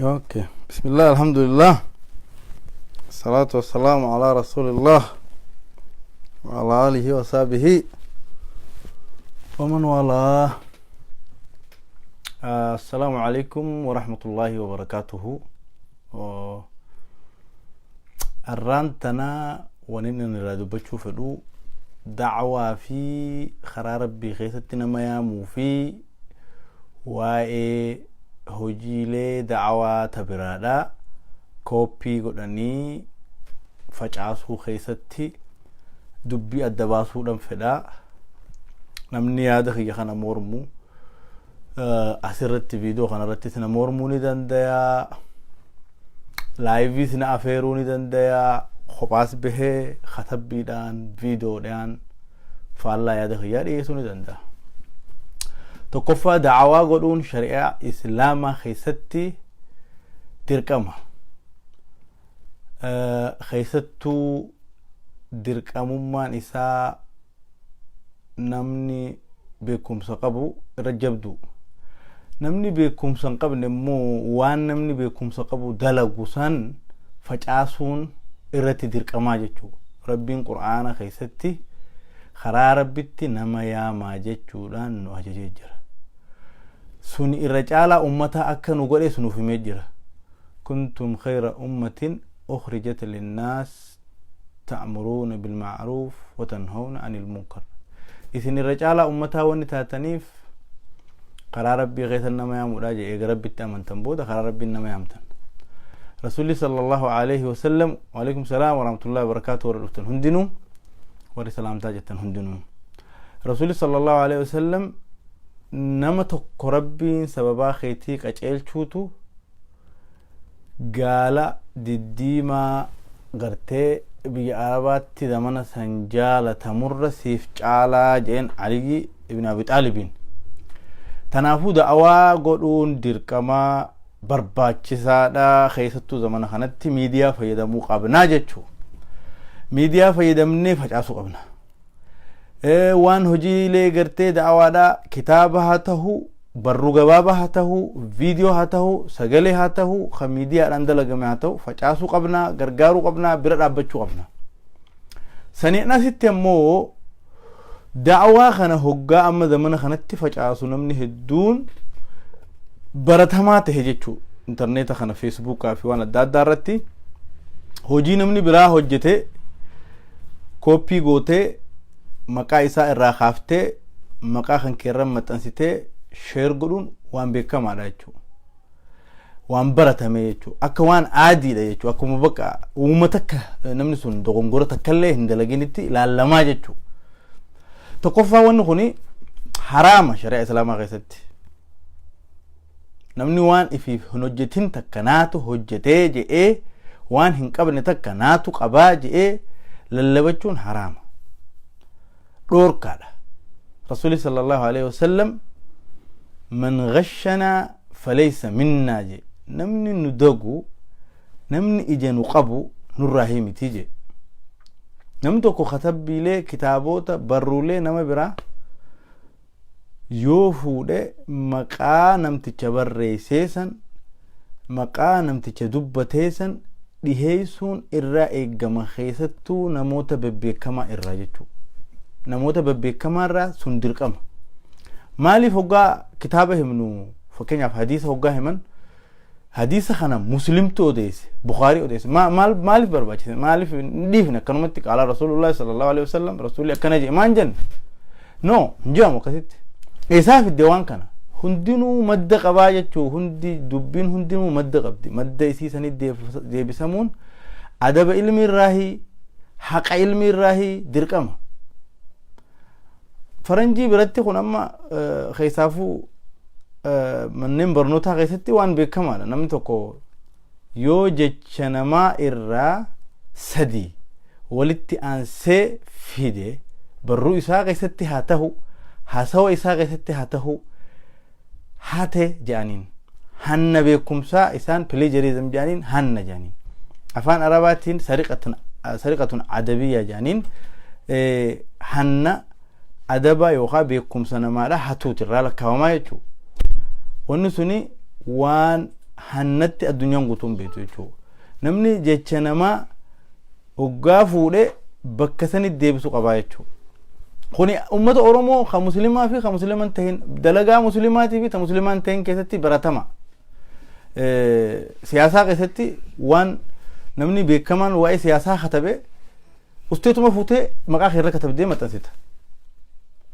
اوكي، بسم الله الحمد لله الصلاة والسلام على رسول الله وعلى آله وصحبه ومن والاه. السلام عليكم ورحمة الله وبركاته. الرانتنا ونين نرادو بتشوف دعوة في خرار ربي خيستنا ما يامو في واي hojiilee da'awaa tabiraadha koppii godhanii facaasuu keessatti dubbii adda baasuudhaan fedha. Namni yaada kiyya kana mormu asirratti viidiyoo kanarratti sina mormuu ni danda'a, laayivii sina afeeruu ni danda'a, kophaas bahee katabbiidhaan viidiyoodhaan faallaa yaada kiyyaa dhiyeessuu ni danda'a. tokkoffaa da'awaa godhuun shari'aa islaamaa keessatti dirqama. Keessattuu dirqamummaan isaa namni beekumsa qabu irra jabdu. Namni beekumsa hin qabne immoo waan namni beekumsa qabu dalagu san facaasuun irratti dirqamaa jechuudha. Rabbiin Qur'aana keessatti karaa rabbitti nama yaamaa jechuudhaan nu ajajee jira. Suni irra caalaa ummata akka nu godhe sunuuf himee jira. Kuntum khayra ummatin ukhrijat linnaas ta'muruuna bilma'ruuf wa tanhawna 'anil munkar. Isin irra caalaa ummataa wanni taataniif karaa rabbii keessan nama yaamuudha jedhee eega rabbitti amantan booda karaa rabbiin nama yaamtan. Rasuulli sallallahu alayhi wa sallam wa alaykum salaam wa rahmatullahi wa barakatuh warra dhuftan hundinuu warri salaamtaa jettan hundinuu. Rasuulli sallallahu alayhi wa sallam nama tokko rabbiin sababaa keetii qaceelchuutu gaala diddiimaa gartee biyya arabaatti zamana san jaalatamurra siif caalaa jeen Aliyyi ibn Abi Xaalibiin. Tanaafuu da'awaa godhuun dirqamaa barbaachisaadha. Keessattuu zamana kanatti miidiyaa fayyadamuu qabnaa jechuu. Miidiyaa fayyadamnee facaasuu qabna. Waan hojiilee gartee da'awaadha kitaaba haa ta'u, barruu gabaabaa haa ta'u, viidiyoo haa ta'u, sagalee haa ta'u, kan miidiyaadhaan dalagame haa ta'u facaasuu qabna, gargaaruu qabna, bira dhaabbachuu qabna. Saniin asitti ammoo da'awaa kana hoggaa amma zamana kanatti facaasu namni hedduun baratamaa tahe jechuu. Intarneeta kana feesbuukaa fi waan adda addaa irratti hojii namni biraa hojjete koppii gootee maqaa isaa irraa kaaftee maqaa kan keerran maxxansitee sheer godhuun waan beekamaadha jechuudha. Waan baratame jechuudha. Akka waan aadiidha jechuudha. Akkuma bakka uummata akka namni sun dogongora takkallee hin dalaginitti ilaalamaa jechuudha. Tokkoffaa wanni kuni haraama shari'a islaamaa keessatti. Namni waan ifiif hin hojjetin takka naatu hojjetee je'ee waan hin qabne takka naatu qabaa je'ee lallabachuun haraama. دوركالا رسول صلى الله عليه وسلم من غشنا فليس منا جي نمني ندقو نمني إجا نقبو نراهيمي تيجي نمتوكو خطبي لي كتابوتا برو لي نما برا يوفو دي مقا نمتك بري سيسن مقا نمتك دبتيسن ديهيسون إرا إيقما خيستو نموتا ببكما إرا جتو namoota babbeekamaarraa sun dirqama. Maaliif hoggaa kitaaba himnu fakkeenyaaf hadiisa hoggaa himan hadiisa kana muslimtu odeesse Bukhaarii odeesse maaliif barbaachise maaliif dhiifne akkanumatti qaala Rasuulullah sallallahu alaihi wasallam rasuulli akkana jedhe maan jenne no hinji'amu akkasitti eesaa fidde waan kana hundinuu madda qabaa jechuu hundi dubbiin hundinuu madda qabdi madda isiisanii deebisamuun adaba ilmi irraahi haqa ilmi irraahi dirqama. فرنجي برتي خون أما خيسافو منين برنوتها خيستي وان بكمال نمتكو يو جتشنما إرّا سدي ولتي أنسي فيدي برو إساء خيستي هاته هاسو إساء خيستي هاته هاته جانين هن بيكم سا إسان بليجريزم جانين هن جانين أفان أراباتين سرقة عدبية جانين هن adaba yookaan beekumsa namaadha hatuuti irraa lakkaa'amaa jechuudha. Wanni suni waan hannatti addunyaan guutuun beetu jechuudha. Namni jecha namaa hoggaa fuudhee bakka sanitti deebisuu qabaa jechuudha. Kuni ummata Oromoo kan musliimaa fi kan musliimaa hin ta'in dalagaa musliimaatii fi kan musliimaa hin ta'in keessatti baratama. Siyaasaa keessatti waan namni beekamaan waa'ee siyaasaa katabe usteetuma fuutee maqaa keerra katabdee maxxansita.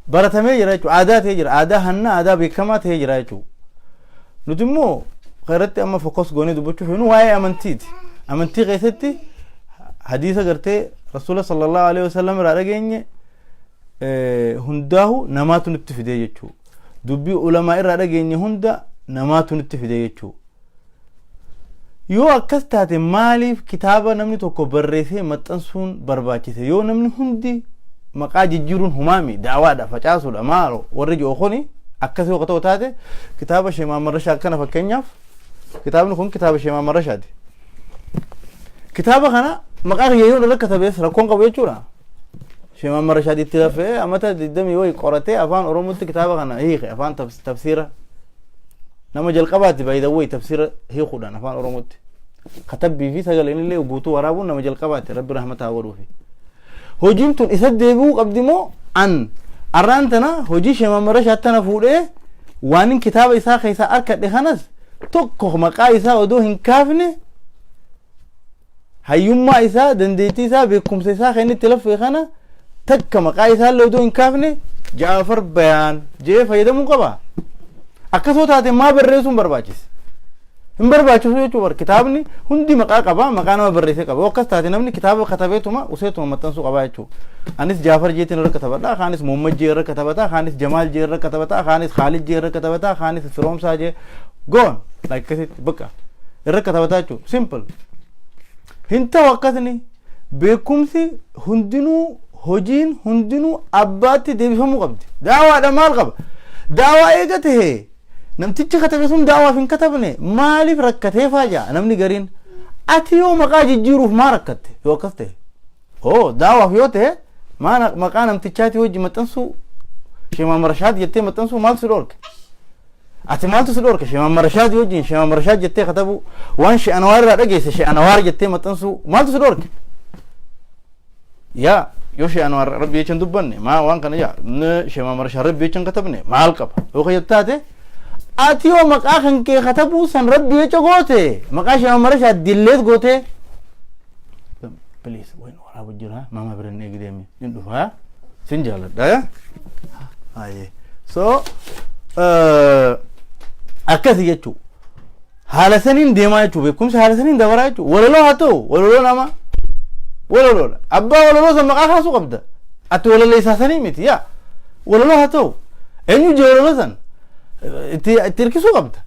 Baratamee jira jechuudha. Aadaa ta'ee jira. Aadaa hannaa aadaa beekamaa ta'ee jira jechuudha. Nuti immoo irratti amma fokkos goonee dubbachuuf nu waa'ee amantiiti. Amantii keessatti hadiisa gartee Rasuula sallallahu alaihi wasallam irraa dhageenye hundaahu namaatu nutti fidee jechuudha. Dubbii ulamaa irraa dhageenye hunda namaatu nutti fidee jechuudha. Yoo akkas taate maaliif kitaaba namni tokko barreessee maxxansuun barbaachise? Yoo namni hundi maqaa jijjiiruun humaami daawaadha facaasuudha maalo warri jiru kuni akkasii yoo ta'u taate kitaaba Sheekh Muhammad Rashaad kana fakkeenyaaf kitaabni kun kitaaba Sheekh Muhammad Rashaad. Kitaaba kana maqaa kiyyoon irra katabees rakkoon qabu jechuudha. Sheekh Muhammad Rashaad itti lafee amata 20 yoo qoratee afaan Oromootti kitaaba kana hiike afaan tafsiira nama jalqabaatti baay'ee tafsiira hiikuudhaan afaan Oromootti. Katabbii fi sagaleen illee guutuu waraabuun nama jalqabaatti rabbi rahmataa godhuufi. Hojiin tun isa deebi'uu qabdi moo an arraan tana hojii Sheekh Muhammad Rashaad tana fuudhee waan kitaaba isaa keessaa arkadhe kanas tokko maqaa isaa odoo hin kaafne hayyummaa isaa dandeettii isaa beekumsa isaa kan itti lafee kana takka maqaa isaa illee odoo hin kaafne Jaafar Bayaan jee fayyadamuu qaba. Akkasoo taate maa barreessuun barbaachise? Hin barbaachisu jechuudha. Kitaabni hundi maqaa qaba, maqaa nama barreessee qaba. Akkas taate namni kitaaba katabeetuma useetuma maxxansuu qaba jechuudha. Anis Jaafar jeetiin irra katabadha, kaanis Muhammad jee irra katabata, kaanis Jamaal jee irra katabata, kaanis Khalid jee irra katabata, kaanis Firoomsaa jee goon akkasitti bakka irra katabata jechuudha. Simple. Hin ta'u akkasni beekumsi hundinuu hojiin hundinuu abbaatti deebifamuu qabdi. Daawaadha maal qaba? Daawaa eegatee namtichi katabe sun daawaaf hin katabne maaliif rakkatee faaja namni gariin ati yoo maqaa jijjiiruuf maa rakkatte yoo akkas ta'e daawaaf yoo ta'e maqaa namtichaati hojii maxxansuu Sheekh Muhammad Rashaad jettee maxxansuu maaltu si dhorke? Ati maaltu si dhorke? Sheekh Muhammad Rashaad wajjin Sheekh Muhammad Rashaad jettee katabu waan Sheekh Anwaar irraa dhageesse Sheekh Anwaar jettee maxxansuu maaltu si dhorke? Yaa yoo Sheekh Anwaar rabbi jechaan dubbanne maa waan kana yaa Sheekh Muhammad Rashaad rabbi jechaan katabne maal qaba? Yoo kayyattaate ati yoo maqaa kan kee katabuu san rabbi jecha goote maqaa Sheekh Muhammad Rashaad dilleet goote please wayin waraabu jira mama birannee gideemi hin dhufa sin jaaladha aye so akkasi jechuu haala saniin deemaa jechuu beekumsi haala saniin dabaraa jechuu walaloo haa ta'u walaloo nama walaloo abbaa walaloo san maqaa kaasuu qabda ati walaleessaa sanii miti yaa walaloo haa ta'u eenyu jee walaloo san itti hirkisuu qabda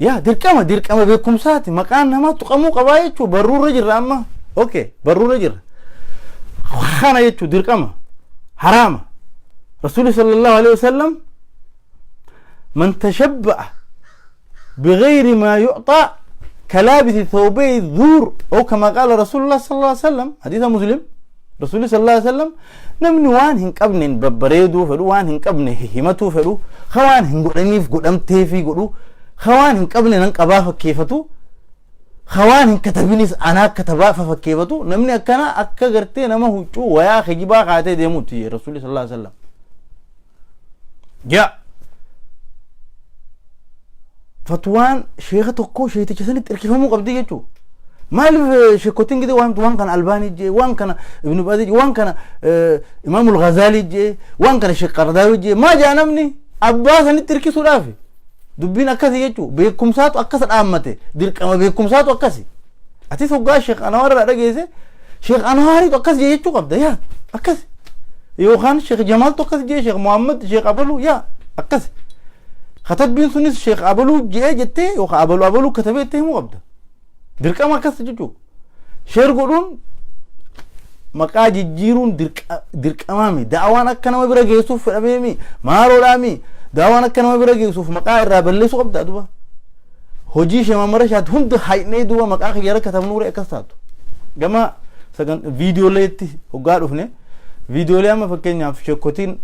yaa dirqama beekumsaati maqaan namaa tuqamuu qabaa jechuu barruurra jirra amma okay barruurra jirra kana jechuu dirqama haraama Rasuuli sallallahu alaihi wasallam man tashabba'a بغير ما يعطى كلابث ثوبي الذور أو كما قال رسول الله صلى الله عليه وسلم حديث مسلم رسول الله صلى الله عليه وسلم نمني وان هنك ابن ببريدو فلو وان هنك ابن همتو فلو خوان هنك قدنيف قدم تيفي قدو خوان هنك ابن ننقبا فكيفتو خوان هنك كتبينيس أنا كتبا فكيفتو نمني أكنا أكا قرتي نما هجو ويا خجبا قاتي ديموتي رسول الله صلى الله عليه وسلم جاء فتوان شيخ تقو شيخ تجسني تركيفهم قبضي يجو مال شيخوتين كده وان كان الباني جي وان كان ابن باز جي وان كان امام الغزالي جي وان كان شيخ قرداوي جي ما جاء نمني عباس ان تركي سلافي دبين اكاسي يجو بكم ساعات اكاسد امته ديركما بكم ساعات اكاسي اتي سوغا شيخ انوار دغيسه شيخ انوار اكاسي يجو قبضه يا اكاسي يوخان شيخ جمال اكاسي جي شيخ محمد شيخ ابلو يا اكاسي خطب بين سنس شيخ أبلو جاء جتة يوخ أبلو كتبه تهم وابدا درك ما كاس جتو شير قولون مقاجي جيرون درك أمامي دعوانا كنا ما برا يوسف أبيمي ما رولامي دعوانا كنا ما برا يوسف مقاجي رابلي سو أبدا دوبا هجي شما مرشات هم تحيني دوبا مقاجي يارا كتب نور إكستاتو جماعة سكان فيديو ليتي وقالوا هنا فيديو لي أما فكينا في شكوتين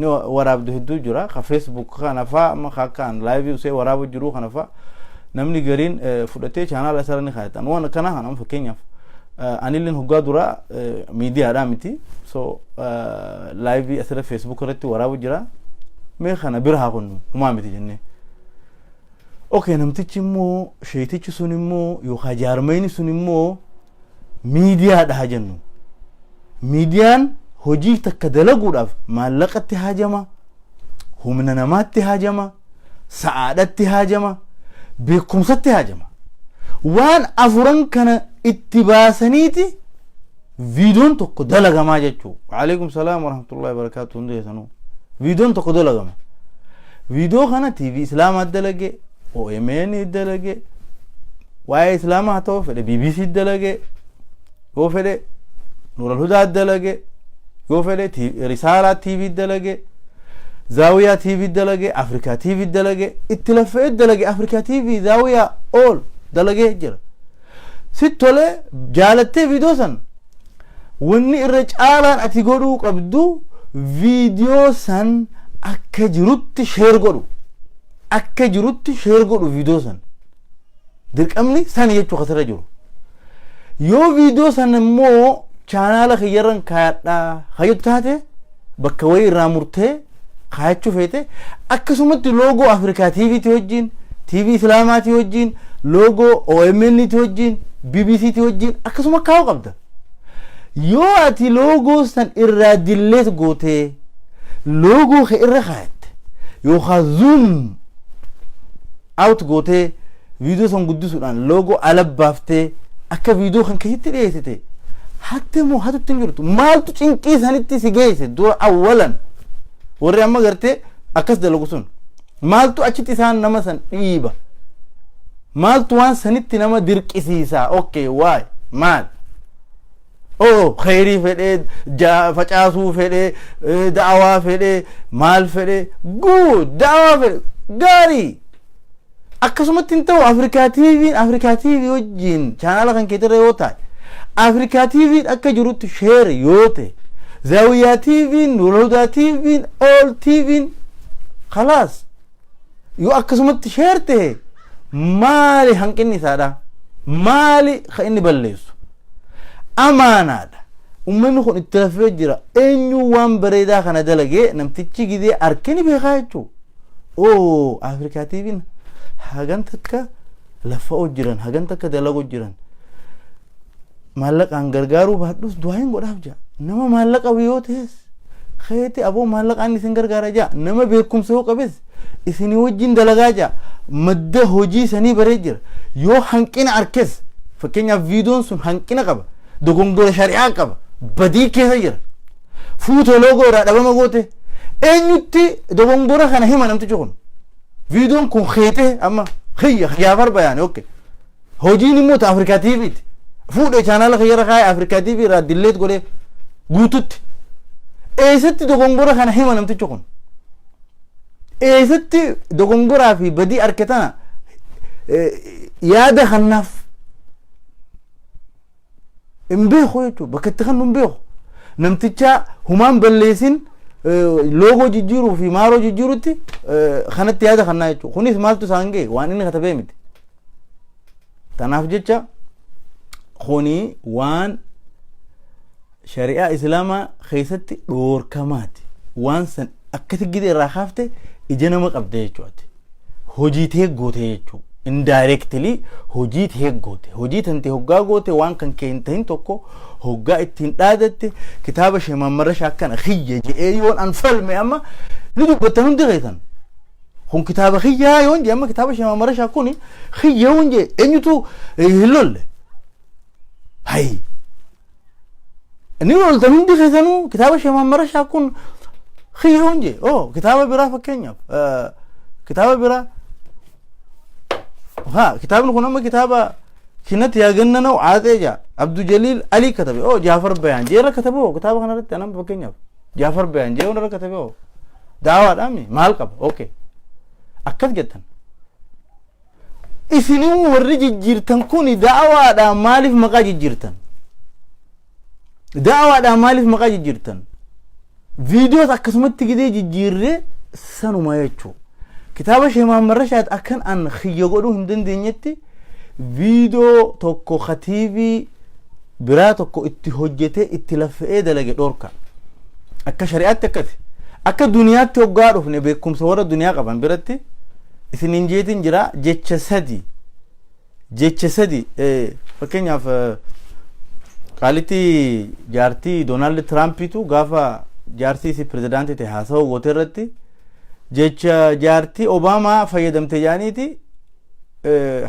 نو وراب ده هدو جرا خ فيسبوك خانفا ما خاكان لايف يوسي وراب جرو خانفا namni gariin fudhatee chaanaala isaanii kaayatan waan kana hanam fakkeenyaaf anilleen hoggaa dura miidiyaadhaa miti so live asirra Facebook irratti waraabu jira mee kana bira haa kunnu humaa miti jennee okay namtichi immoo sheetichi sun immoo yookaan jaarmayni sun immoo miidiyaadha haa jennu miidiyaan hojii takka dalaguudhaaf maallaqatti haajama humna namaatti haajama sa'aadatti haajama beekumsatti haajama waan afuran kana itti baasaniiti viidiyoon tokko dalagamaa jechuu waalaikum salaam warahmatullahi wabarakatuh hundi keessanuu viidiyoon tokko dalagama viidiyoo kana TV Islaamaa dalage OMN dalage waa'ee Islaamaa haa ta'u fedhe BBC dalage yoo fedhe Nur al-Hudaa dalage yoo fedhe Risaala TV dalage Zawiya TV dalage Africa TV dalage itti lafee dalage Africa TV Zawiya all dalage jira sittole jaalattee viidiyoo san wanni irra caalaan ati godhuu qabdu viidiyoo san akka jirutti share godhu viidiyoo san dirqamni san jechuu kasirra jiru yoo viidiyoo san immoo chaanaala kiyyarran kaayadhaa hayyatu taate bakka wayii irraa murtee kaayachuu feete akkasumatti loogoo Afrikaa TV'ti wajjin TV Islaamaati wajjin loogoo OMN ti wajjin BBC ti wajjin akkasuma kaa'uu qabda yoo ati loogoo san irraa dilleet gootee loogoo kee irra kaayatte yookaan zoom out gootee viidiyoo san guddisuudhaan loogoo alabbaaftee akka viidiyoo kan keetti dhiyeessite hatta moo hatutti hin jirtu maaltu cinqii sanitti si geesse dura awwalan warri amma gartee akkas dalagu sun maaltu achitti isaan nama san dhiiba maaltu waan sanitti nama dirqisiisa okay why maal khayrii fedhe facaasuu fedhe da'awaa fedhe maal fedhe good da'awaa fedhe gaarii akkasumatti hin ta'u Afrikaa TV wajjin chaanaala kan keetirra yoo ta'e Afrikaa TV akka jirutti share yoo ta'e Zawiya TV Nur al-Hudaa TV all TV خلاص yoo akkasumatti share ta'e maali hanqinni isaadha maali inni balleessu amaanaadha ummanni kun itti lafee jira eenyu waan bareedaa kana dalagee namtichi gidee arkeni beekaa jechuu Afrikaa TV hagan takka lafa jiran hagan takka dalagu jiran maallaqaan gargaaruu baadhus du'aayin godhaaf jaa nama maallaqa yoo ta'es kheeti aboo maallaqaan isin gargaara jaa nama beekumsa yoo qabes isin wajjin dalagaa jaa madda hojii sanii baree jira yoo hanqina arkes fakkeenyaaf viidiyoon sun hanqina qaba dogongora shari'aa qaba badii keessa jira fuutoo loogoo irraa dhabama goote eenyutti dogongora kana hima namtichi kun viidiyoon kun kheete amma jaafar bayaane okay hojiin immoo ta Afrikaa TV'ti fuudhee chaanaala kiyyarra kaa'ee Afrikaa TV irraa dilleet godhee guututti eessatti dogongora kana hima namtichi kun eessatti dogongoraa fi badii arketana yaada kannaaf hin beeku jechuudha bakka itti kan hin beeku namticha humaan balleessin loogoo jijjiiruu fi maaroo jijjiirutti kanatti yaada kannaa jechuudha kunis maaltu isaan ga'e waan inni katabee miti tanaaf jecha kuni waan shari'aa islaamaa keessatti dhoorkamaati waan san akkati gide irraa kaafte ija nama qabde jechuudha hojii tee goote jechuudha indirectly hojii tee goote hojii tante hoggaa goote waan kan kee hin tahin tokko hoggaa ittiin dhaadatte kitaaba sheemammarra shakkana khiyya je'ee yoon anfalme amma ni dubbatan hundi keessan kun kitaaba khiyyaa yoon je amma kitaaba sheemammarra shakkuni khiyya yoon je eenyutu hillolle hay ni oltan hundi keessanuu kitaaba sheemammarra shakkun khiyya yoon je kitaaba biraa fakkeenyaaf kitaaba biraa كتابنا كنا كتابة كنت يا جننا وعاتجا عبد الجليل علي كتبه جعفر بيان جيرا كتبه كتابة كنا رت أنا بفكرني جعفر بيان جيرا نرى كتبه دعوة أمي مال كب أوكي أكد جدا إسنو ورج جيرتن كوني دعوة دا مالف مقاج جيرتن دعوة دا مالف مقاج جيرتن فيديو تكسمت كده جيرة سنو ما يشوف kitaaba Sheekh Muhammad Rashaad akkan an khiyya godhuu hin dandeenyetti viidiyoo tokko khatiibii biraa tokko itti hojjete itti laffa'ee dalage dhorka akka shari'aatti akkati akka duniyaatti hoggaa dhufne beekumsa warra duniyaa qaban biratti isinin jeetin jira jecha sadi fakkeenyaaf qaalitti jaartii Doonaald Tiraamptu gaafa jaartii si pirezidaantii ta'e haasawaa goote irratti jecha jaartii Obaamaa fayyadamte jaaniiti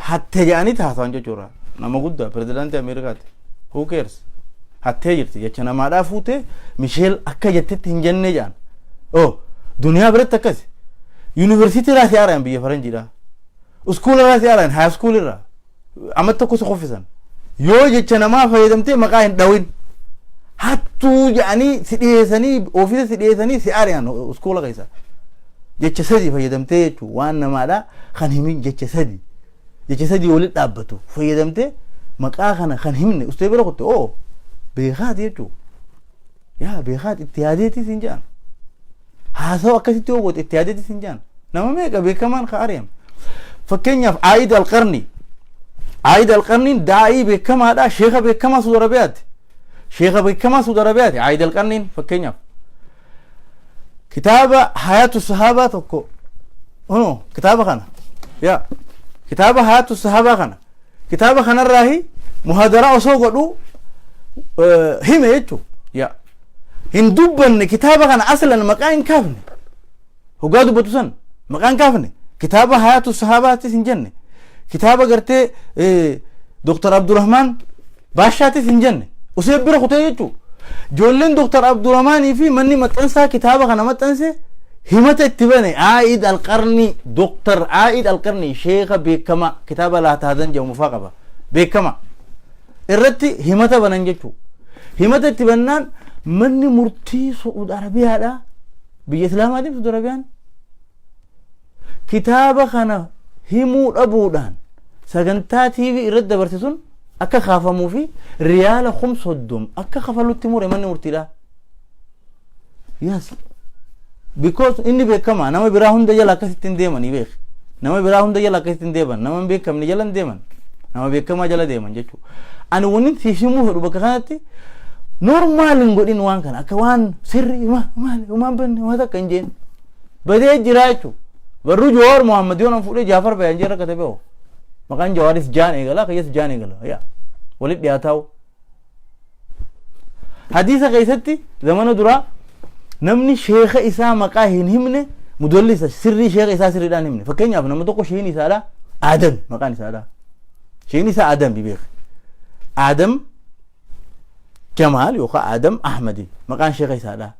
hatte jaaniiti haasawaan jechuudha nama guddaa pirezidaantii Ameerikaati who cares hattee jirti jecha namaadhaa fuute Misheel akka jettetti hin jenne jaan duniyaa biratti akkasi yuunivarsiitii irraa si aaraan biyya faranjiidha uskuula irraa si aaraan haa uskuul irraa amma tokko si qoffisan yoo jecha namaa fayyadamtee maqaa hin dhawin hattuu jaanii si dhiyeessanii ofiisa si dhiyeessanii si aaraan uskuula keessa jecha sadi fayyadamtee jechuun waan namaadha kan himin jecha sadi walitti dhaabbatu fayyadamtee maqaa kana kan himne ustee bira kutte beekaat jechuun yaa beekaat itti yaadeetii siin jaan haasawa akkasitti goote itti yaadeetii siin jaan nama meeqa beekamaan ka ari'am fakkeenyaaf Aayid Alqarniin daa'ii beekamaadha sheeka beekamaa Suudi Arabiyaati Aayid Alqarniin fakkeenyaaf kitaaba Hayaatu Sahaabaa tokko kitaaba kana kitaaba Hayaatu Sahaabaa kana kitaaba kanarraahi muhadaraa osoo godhu hime jechuun hin dubbanne kitaaba kana aslan maqaa hin kaafne hoggaa dubbatu san maqaa hin kaafne kitaaba Hayaatu Sahaabaatis hin jenne kitaaba gartee Dr. Abdurrahmaan Baashaatis hin jenne usee bira kutee jechuun ijoolleen Dr. Abdurrahmaanii fi manni maxxansaa kitaaba kana maxxanse himata itti bane Aayid Dr. Aayid Alqarnii sheeka beekama kitaaba laataadan jedhamu faa qaba beekama irratti himata banan jechuun himata itti bannaan manni murtii Suudi Arabiyaadha biyya Islaamaatiif Suudi Arabiyaan kitaaba kana himuu dhabuudhaan sagantaa TV irratti dabarse sun akka kaafamuu fi riyaala 30 akka kafalutti mure manni murtiidha yes because inni beekama nama biraa hunda jala akkasitti hin deemanii beek nama biraa hunda jala akkasitti hin deeman nama hin beekamne jala hin deeman nama beekamaa jala deeman jechuudha ani wanni himuu fedhu bakka kanatti normaal hin godhin waan kana akka waan sirri maal banne waan akka hin jeen badee jira jechuudha barru Jawaar Muhammad yoon fuudhee Jaafar Bayaan jira katabe maqaan Jawaaris jaan eegala kayyas jaan eegala walitti dhiyaataa'u hadiisa keessatti zamana duraa namni sheeka isaa maqaa hin himne mudallisa sirrii sheeka isaa sirriidhaan himne fakkeenyaaf nama tokko sheen isaadha Adam maqaan isaadha sheen isaa Adam beek Adam Jamal yookaan Adam Ahmadi maqaan sheeka isaadha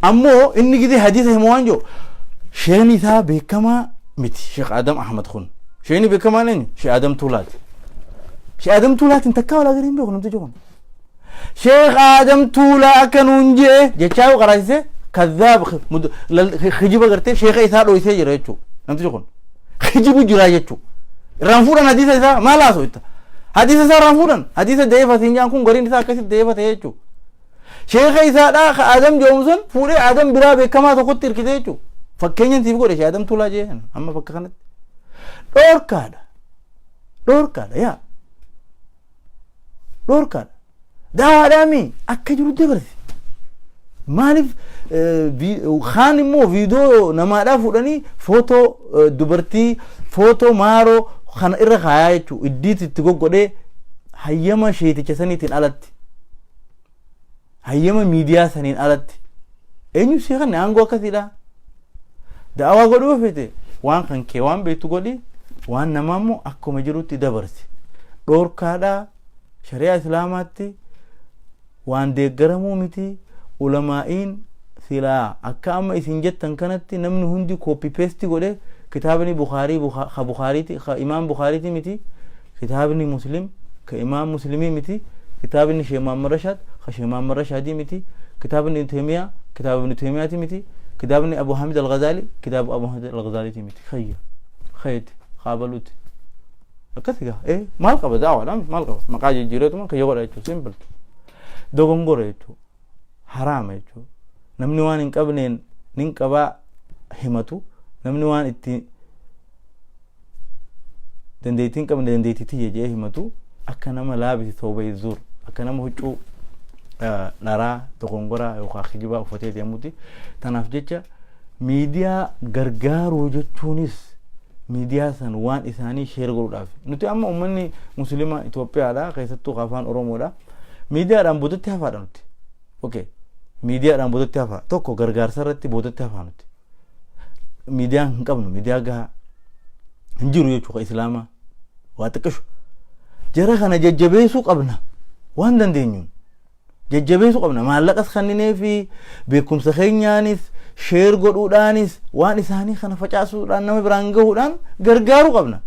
ammoo inni gidee hadiisa himu waan jiru sheen isaa beekamaa miti Sheekh Adam Ahmad kun sheeni beekamaa neenyu Sheekh Adam Tuulaat takkaa wala gariin beeku namtichi kun Sheekh Adam Tuulaa akka nuun jee jechaa qaraasise kadhaab khijiba gartee sheeka isaa dhoysee jira jechuudha namtichi kun khijibu jira jechuudha irraan fuudhan hadiisa isaa maal haasoo itta hadiisa isaa irraan fuudhan hadiisa deefa siinjaan kun gariin isaa akkasitti deefa ta'e jechuudha sheeka isaadhaa ka Adam Joomson fuudhee Adam biraa beekamaa tokkotti hirkite jechuudha fakkeenyan siif godhe Sheekh Adam Tuulaa jee amma bakka kanatti dhorkaadha daawaadhaami akka jiru dabarse maaliif kaan immoo viidiyoo namaadhaa fuudhanii footoo dubartii footoo maaroo kana irra kaayaa jechuudha iddiit itti goggodhee hayyama sheeticha saniitiin alatti hayyama miidiyaa saniin alatti eenyu si kan aangoo akkasiidha daawaa godhuu fete waan kan kee waan beektu godhi waan namaa immoo akkuma jirutti dabarse dhorkaadhaa shari'aa islaamaatti waan deeggaramuu miti ulamaa'iin silaa akka amma isin jettan kanatti namni hundi copy paste godhe kitaabni Bukhariiti Imaam Bukhariiti miti kitaabni Muslim ka Imaam Muslimii miti kitaabni Sheekh Muhammad Rashaad ka Sheekh Muhammad Rashaadii miti kitaabni Ibn Taymiyaa kitaabni Ibn Taymiyaati miti kitaabni Abu Hamid al-Ghazali kitaab Abu Hamid al-Ghazaliiti miti khayt qabaluti akkasiga maal qaba daawaadhaan maal qaba maqaa jijjiireetuma ka yogodha jechuudha simple dogongora jechuudha haraama jechuudha namni waan hin qabneen nin qabaa himatu namni waan itti dandeettiin qabne dandeettii jejee himatu akka nama laabisi tawbaa zur akka nama huccuu dharaa dogongoraa yookaan kijibaa uffatee deemuuti. Tanaaf jecha miidiyaa gargaaruu jechuunis miidiyaa san waan isaanii sheer godhuudhaaf nuti amma uummanni musliima Itoophiyaadha keessattuu afaan Oromoodha miidiyaadhaan boodatti hafaadha nuti. Okay, miidiyaadhaan boodatti hafaa tokko gargaarsa irratti boodatti hafaa nuti. Miidiyaan hin qabnu miidiyaa gahaa hin jiru jechuudha islaamaa waa xiqqishu jara kana jajjabeessuu qabna waan dandeenyuun jajjabeessuu qabna maallaqas kanninee fi beekumsa keenyaanis sheer godhuudhaanis waan isaanii kana facaasuudhaan nama biraan gahuudhaan gargaaruu qabna.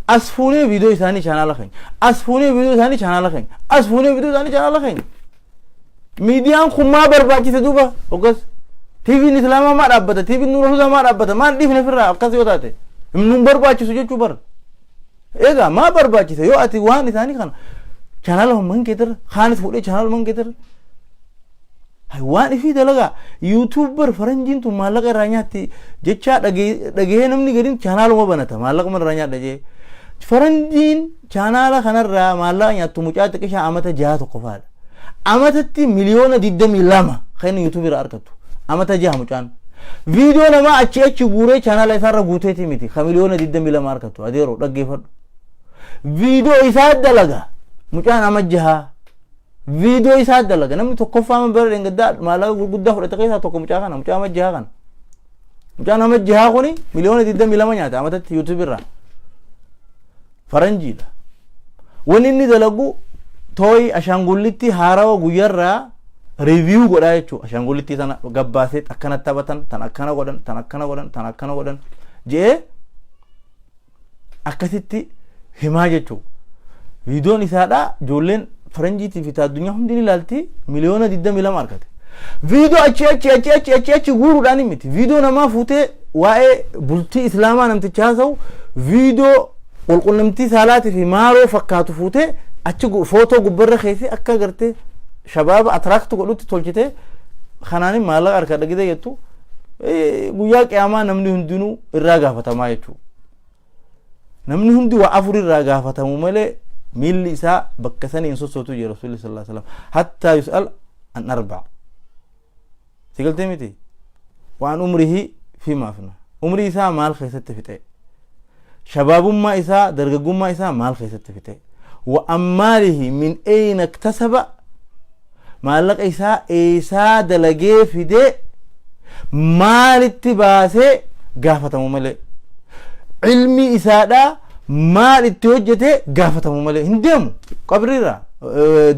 As fuunee viidiyoo isaanii chaanaala keenya as fuunee viidiyoo isaanii chaanaala keenya as fuunee viidiyoo isaanii chaanaala keenya miidiyaan kun maa barbaachise duuba ogas TV'n islaamaa maa dhaabbata TV'n nuura hudaa maa dhaabbata maal dhiifne firraa akkas yoo taate nun barbaachisu jechuu bar egaa maa barbaachise yoo ati waan isaanii kana chaanaala man keetir khaanis fuudhee chaanaala man keetir waan ifi dalaga YouTuber faranjiin tu maallaqa irraa nyaatti jecha dhagee namni gadiin chaanaaluma banata maallaquma irraa nyaadha jee faranjiin chaanaala kanarraa maallaqa nyaattu mucaa xiqqishaa amata 6 tokko faadha amatatti miliyoona 22 kan YouTube irraa argatu amata 6 mucaan video nama achi guuree chaanaala isaarra guuteeti miti ka miliyoona 22 argatu adeero dhaggeeffadhu video isaa dalaga mucaan ama 6 video isaa dalaga namni tokkoffaa man bara dengadda maallaqa gurguddaa fudhate keessa tokko mucaa kana mucaa ama 6 kana mucaan ama 6 kuni miliyoona 22 nyaata amatatti YouTube irraa faranjiidha wani inni dalagu toy ashangullitti haarawa guyyarraa review godhaa jechuudha ashangullitti sana gabbaasee akkana taphatan tan akkana godhan tan akkana godhan tan akkana godhan jee akkasitti himaa jechuudha viidiyoon isaadha ijoolleen faranjiitii fi addunyaa hundi ilaalti miliyoona 22 argate viidiyoo achi guuruudhaan miti viidiyoo namaa fuutee waa'ee bultii islaamaa namticha haasa'u viidiyoo qulqullumtii saalaatii fi maaloo fakkaatu fuutee achi footoo gubbarra keessi akka agartee shabaaba atiraaktu godhutti tolchite kanaanin maallaqa harka dhagite jettu guyyaa qiyaamaa namni hundinuu irraa gaafatamaa jechuudha. Namni hundi waa afur irraa gaafatamu malee miilli isaa bakka sanii hin sossootu jee Rasuulli sallallahu alaihi wasallam hattaa yus'al an arba'a. Sigaltee miti waan umrihi fi maafna umri isaa maal keessatti fixe shabaabummaa isaa dargaggummaa isaa maal keessatti fixe وأماله من أين اكتسب مالك إيسا دلقي في دي مال اتباسي قافة مملئ علمي إسادا مال اتوجته قافة مملئ هنديمو قبريرا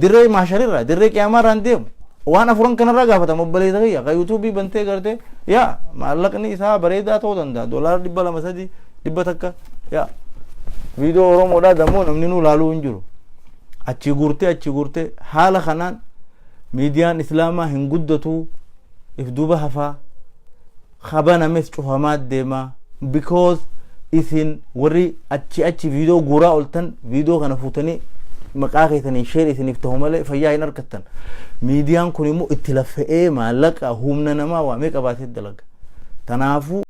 دري معشريرا دري كيامارا هنديمو وانا فرن كان را قافة مبالي تغييا قا يوتوبي بنتي کرتے يا مالك ني إسا بريدا تو دندا دولار دبا لمسادي دبا تکا يا video Oromoodha dammoo namni nu laaluu hin jiru achi gurte haala kanaan miidiyaan islaamaa hin guddatu if duuba hafaa khabanames cufamaa deema because isin warri achi video guuraa oltan video kana fuutanii maqaa keessanii share isiniif ta'u malee fayyaa hin argattan miidiyaan kun immoo itti laffa'ee maallaqa humna namaa waamee qabaatee dalaga tanaafu